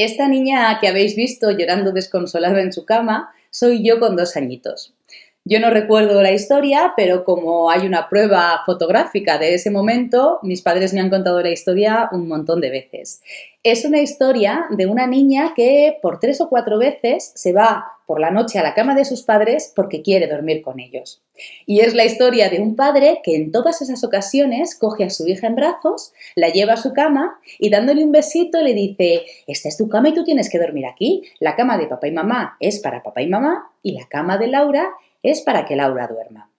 Esta niña que habéis visto llorando desconsolada en su cama soy yo con 2 añitos. Yo no recuerdo la historia, pero como hay una prueba fotográfica de ese momento, mis padres me han contado la historia un montón de veces. Es una historia de una niña que por 3 o 4 veces se va por la noche a la cama de sus padres porque quiere dormir con ellos. Y es la historia de un padre que en todas esas ocasiones coge a su hija en brazos, la lleva a su cama y dándole un besito le dice: esta es tu cama y tú tienes que dormir aquí. La cama de papá y mamá es para papá y mamá y la cama de Laura es para que Laura duerma.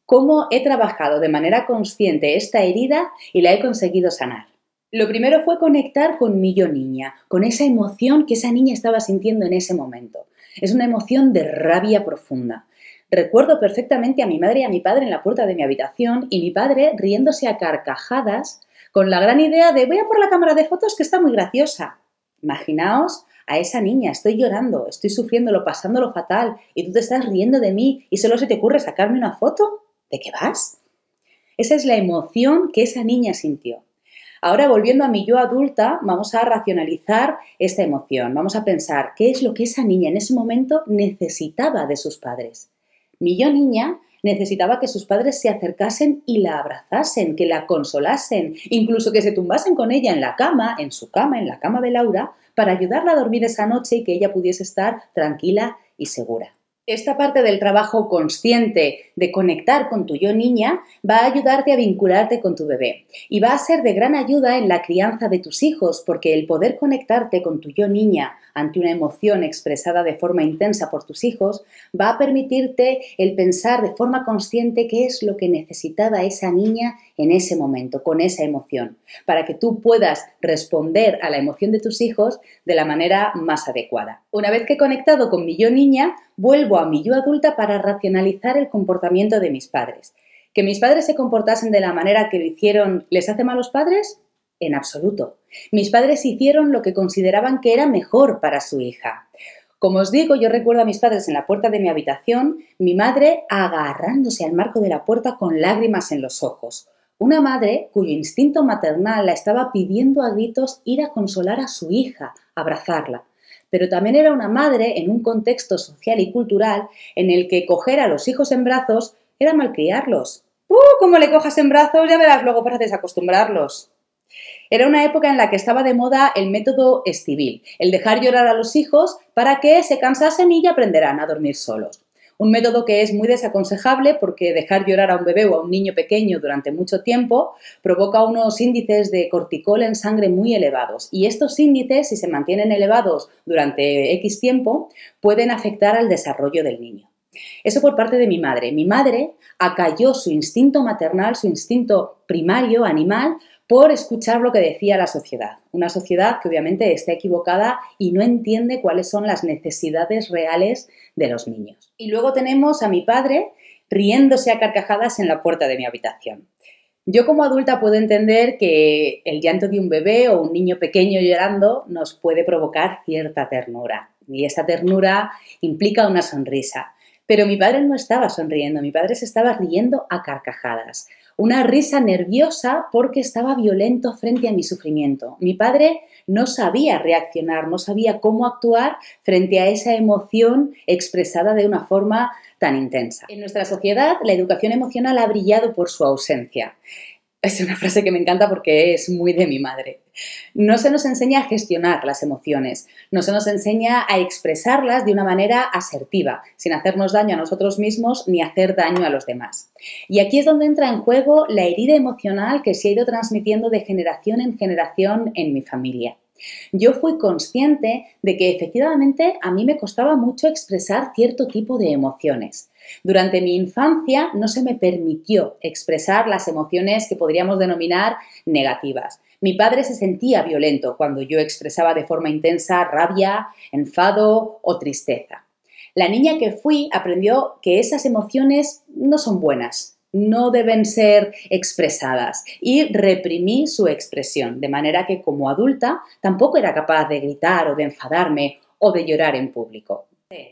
¿Cómo he trabajado de manera consciente esta herida y la he conseguido sanar? Lo primero fue conectar con mi yo niña, con esa emoción que esa niña estaba sintiendo en ese momento. Es una emoción de rabia profunda. Recuerdo perfectamente a mi madre y a mi padre en la puerta de mi habitación y mi padre riéndose a carcajadas con la gran idea de: voy a por la cámara de fotos que está muy graciosa. Imaginaos a esa niña: estoy llorando, estoy sufriéndolo, pasándolo fatal y tú te estás riendo de mí y solo se te ocurre sacarme una foto. ¿De qué vas? Esa es la emoción que esa niña sintió. Ahora, volviendo a mi yo adulta, vamos a racionalizar esta emoción. Vamos a pensar qué es lo que esa niña en ese momento necesitaba de sus padres. Mi yo niña necesitaba que sus padres se acercasen y la abrazasen, que la consolasen, incluso que se tumbasen con ella en la cama, en su cama, en la cama de Laura, para ayudarla a dormir esa noche y que ella pudiese estar tranquila y segura. Esta parte del trabajo consciente de conectar con tu yo niña va a ayudarte a vincularte con tu bebé y va a ser de gran ayuda en la crianza de tus hijos, porque el poder conectarte con tu yo niña ante una emoción expresada de forma intensa por tus hijos va a permitirte el pensar de forma consciente qué es lo que necesitaba esa niña en ese momento, con esa emoción, para que tú puedas responder a la emoción de tus hijos de la manera más adecuada. Una vez que he conectado con mi yo niña, vuelvo a mi yo adulta para racionalizar el comportamiento de mis padres. ¿Que mis padres se comportasen de la manera que lo hicieron les hace malos padres? En absoluto. Mis padres hicieron lo que consideraban que era mejor para su hija. Como os digo, yo recuerdo a mis padres en la puerta de mi habitación, mi madre agarrándose al marco de la puerta con lágrimas en los ojos. Una madre cuyo instinto maternal la estaba pidiendo a gritos ir a consolar a su hija, abrazarla. Pero también era una madre en un contexto social y cultural en el que coger a los hijos en brazos era malcriarlos. Como le cojas en brazos, ya verás luego para desacostumbrarlos. Era una época en la que estaba de moda el método Estivil, el dejar llorar a los hijos para que se cansasen y ya aprenderán a dormir solos. Un método que es muy desaconsejable porque dejar llorar a un bebé o a un niño pequeño durante mucho tiempo provoca unos índices de corticol en sangre muy elevados y estos índices, si se mantienen elevados durante X tiempo, pueden afectar al desarrollo del niño. Eso por parte de mi madre. Mi madre acalló su instinto maternal, su instinto primario, animal, por escuchar lo que decía la sociedad. Una sociedad que obviamente está equivocada y no entiende cuáles son las necesidades reales de los niños. Y luego tenemos a mi padre riéndose a carcajadas en la puerta de mi habitación. Yo como adulta puedo entender que el llanto de un bebé o un niño pequeño llorando nos puede provocar cierta ternura. Y esta ternura implica una sonrisa. Pero mi padre no estaba sonriendo, mi padre se estaba riendo a carcajadas. Una risa nerviosa porque estaba violento frente a mi sufrimiento. Mi padre no sabía reaccionar, no sabía cómo actuar frente a esa emoción expresada de una forma tan intensa. En nuestra sociedad, la educación emocional ha brillado por su ausencia. Es una frase que me encanta porque es muy de mi madre. No se nos enseña a gestionar las emociones, no se nos enseña a expresarlas de una manera asertiva, sin hacernos daño a nosotros mismos ni hacer daño a los demás. Y aquí es donde entra en juego la herida emocional que se ha ido transmitiendo de generación en generación en mi familia. Yo fui consciente de que efectivamente a mí me costaba mucho expresar cierto tipo de emociones. Durante mi infancia no se me permitió expresar las emociones que podríamos denominar negativas. Mi padre se sentía violento cuando yo expresaba de forma intensa rabia, enfado o tristeza. La niña que fui aprendió que esas emociones no son buenas, no deben ser expresadas y reprimí su expresión, de manera que como adulta tampoco era capaz de gritar o de enfadarme o de llorar en público.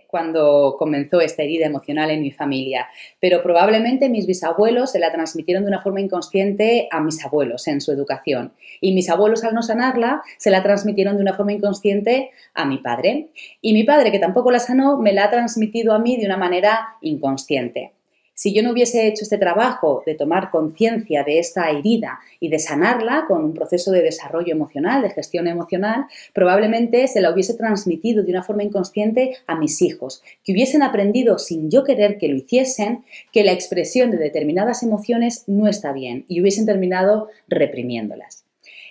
Cuando comenzó esta herida emocional en mi familia, pero probablemente mis bisabuelos se la transmitieron de una forma inconsciente a mis abuelos en su educación y mis abuelos al no sanarla se la transmitieron de una forma inconsciente a mi padre y mi padre, que tampoco la sanó, me la ha transmitido a mí de una manera inconsciente. Si yo no hubiese hecho este trabajo de tomar conciencia de esta herida y de sanarla con un proceso de desarrollo emocional, de gestión emocional, probablemente se la hubiese transmitido de una forma inconsciente a mis hijos, que hubiesen aprendido sin yo querer que lo hiciesen, que la expresión de determinadas emociones no está bien y hubiesen terminado reprimiéndolas.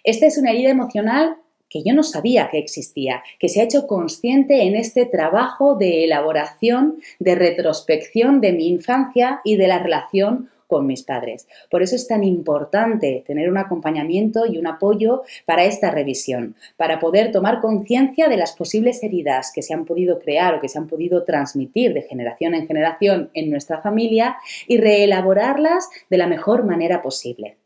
Esta es una herida emocional que yo no sabía que existía, que se ha hecho consciente en este trabajo de elaboración, de retrospección de mi infancia y de la relación con mis padres. Por eso es tan importante tener un acompañamiento y un apoyo para esta revisión, para poder tomar conciencia de las posibles heridas que se han podido crear o que se han podido transmitir de generación en generación en nuestra familia y reelaborarlas de la mejor manera posible.